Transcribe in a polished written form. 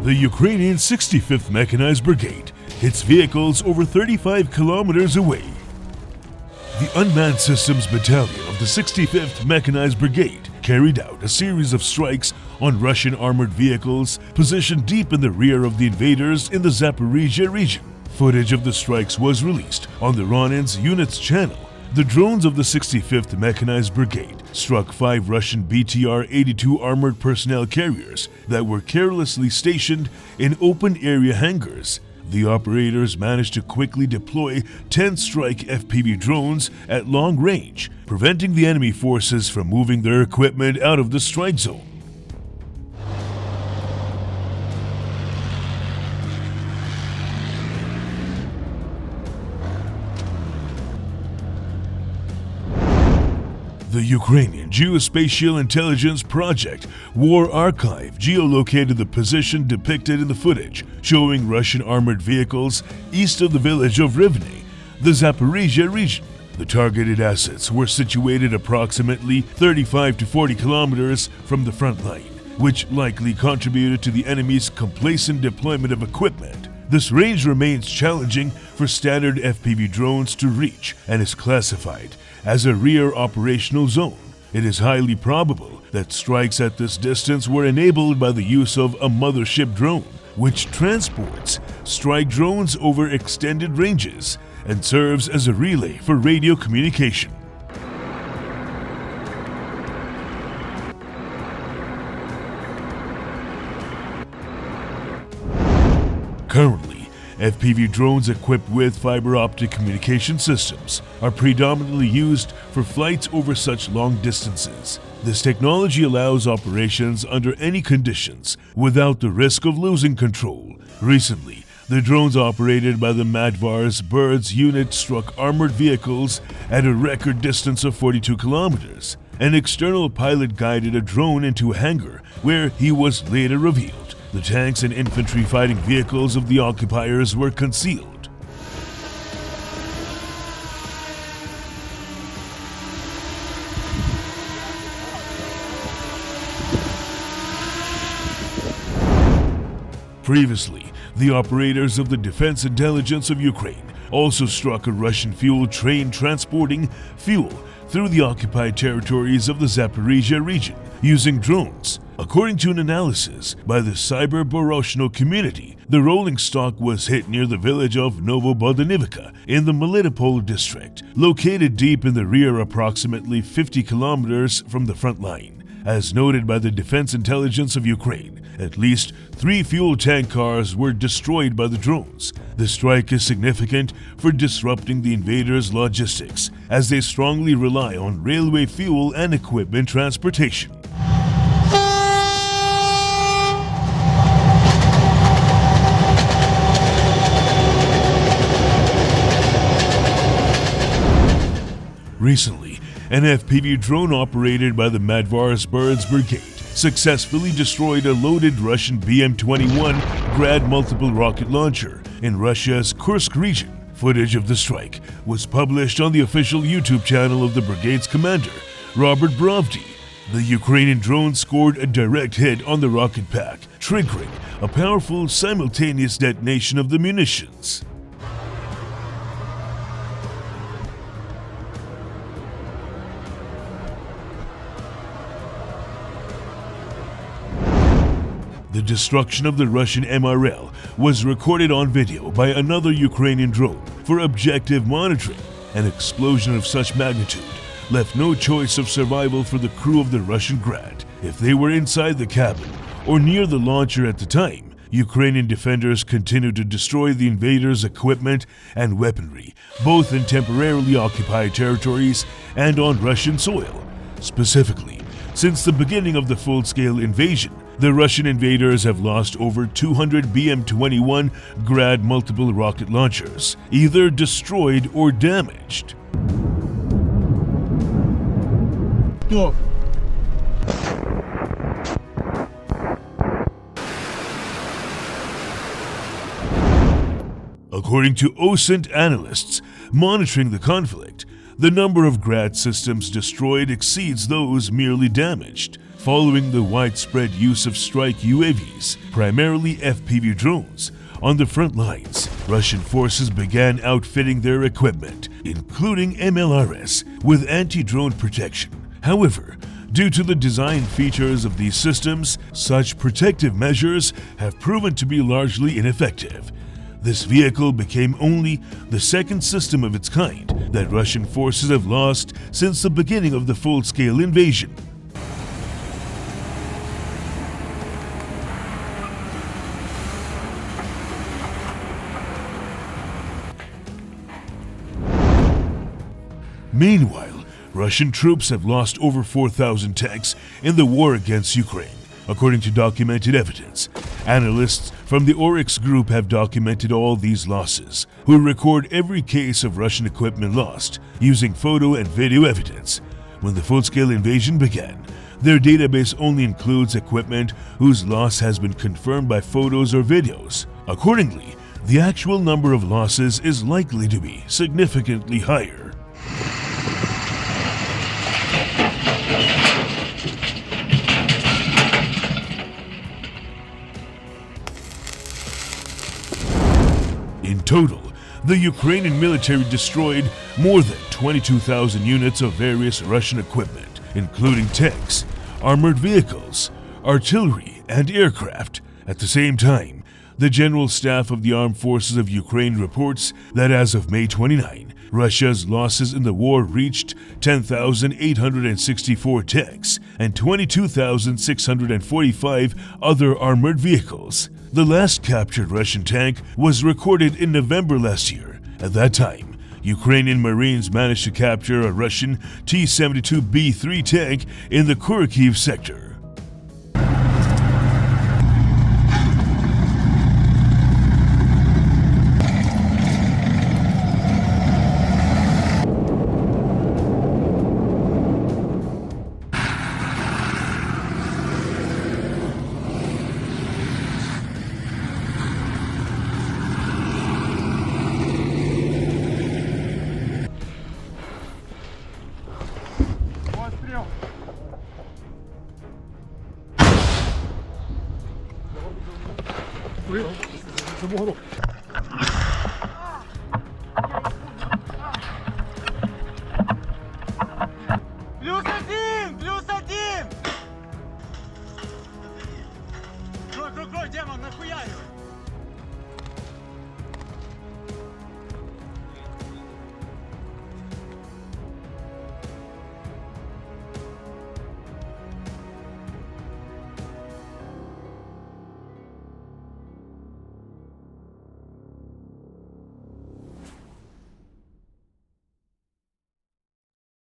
The Ukrainian 65th Mechanized Brigade hits vehicles over 35 kilometers away. The Unmanned Systems Battalion of the 65th Mechanized Brigade carried out a series of strikes on Russian armored vehicles positioned deep in the rear of the invaders in the Zaporizhzhia region. Footage of the strikes was released on the Ronins unit's channel. The drones of the 65th Mechanized Brigade struck 5 Russian BTR-82 armored personnel carriers that were carelessly stationed in open-area hangars. The operators managed to quickly deploy 10 strike FPV drones at long range, preventing the enemy forces from moving their equipment out of the strike zone. The Ukrainian Geospatial Intelligence Project War Archive geolocated the position depicted in the footage, showing Russian armored vehicles east of the village of Rivne, the Zaporizhzhia region. The targeted assets were situated approximately 35 to 40 kilometers from the front line, which likely contributed to the enemy's complacent deployment of equipment. This range remains challenging for standard FPV drones to reach and is classified as a rear operational zone. It is highly probable that strikes at this distance were enabled by the use of a mothership drone, which transports strike drones over extended ranges and serves as a relay for radio communication. Currently, FPV drones equipped with fiber optic communication systems are predominantly used for flights over such long distances. This technology allows operations under any conditions without the risk of losing control. Recently, the drones operated by the Zaporizhzhia unit struck armored vehicles at a record distance of 42 kilometers. An external pilot guided a drone into a hangar where he was later revealed. The tanks and infantry fighting vehicles of the occupiers were concealed. Previously, the operators of the Defense Intelligence of Ukraine also struck a Russian fuel train transporting fuel through the occupied territories of the Zaporizhzhia region using drones. According to an analysis by the Cyber community, the rolling stock was hit near the village of Novobodanivka in the Melitopol district, located deep in the rear approximately 50 kilometers from the front line. As noted by the Defense Intelligence of Ukraine, at least 3 fuel tank cars were destroyed by the drones. The strike is significant for disrupting the invaders' logistics, as they strongly rely on railway fuel and equipment transportation. Recently, an FPV drone operated by the Mechanized Brigade successfully destroyed a loaded Russian BM-21 Grad multiple rocket launcher in Russia's Kursk region. Footage of the strike was published on the official YouTube channel of the brigade's commander, Robert Brovdy. The Ukrainian drone scored a direct hit on the rocket pack, triggering a powerful simultaneous detonation of the munitions. The destruction of the Russian MRL was recorded on video by another Ukrainian drone for objective monitoring. An explosion of such magnitude left no choice of survival for the crew of the Russian Grad. If they were inside the cabin or near the launcher at the time, Ukrainian defenders continued to destroy the invaders' equipment and weaponry, both in temporarily occupied territories and on Russian soil. Specifically, since the beginning of the full-scale invasion, the Russian invaders have lost over 200 BM-21 Grad multiple rocket launchers, either destroyed or damaged. According to OSINT analysts monitoring the conflict, the number of Grad systems destroyed exceeds those merely damaged. following the widespread use of strike UAVs, primarily FPV drones, on the front lines. Russian forces began outfitting their equipment, including MLRS, with anti-drone protection. However, due to the design features of these systems, such protective measures have proven to be largely ineffective. This vehicle became only the second system of its kind that Russian forces have lost since the beginning of the full-scale invasion. Meanwhile, Russian troops have lost over 4,000 tanks in the war against Ukraine, according to documented evidence. Analysts from the Oryx Group have documented all these losses, who record every case of Russian equipment lost using photo and video evidence. When the full-scale invasion began, their database only includes equipment whose loss has been confirmed by photos or videos. Accordingly, the actual number of losses is likely to be significantly higher. In total, the Ukrainian military destroyed more than 22,000 units of various Russian equipment, including tanks, armored vehicles, artillery, and aircraft. At the same time, the General Staff of the Armed Forces of Ukraine reports that as of May 29, Russia's losses in the war reached 10,864 tanks and 22,645 other armored vehicles. The last captured Russian tank was recorded in November last year. At that time, Ukrainian Marines managed to capture a Russian T-72B3 tank in the Kharkiv sector. Забору.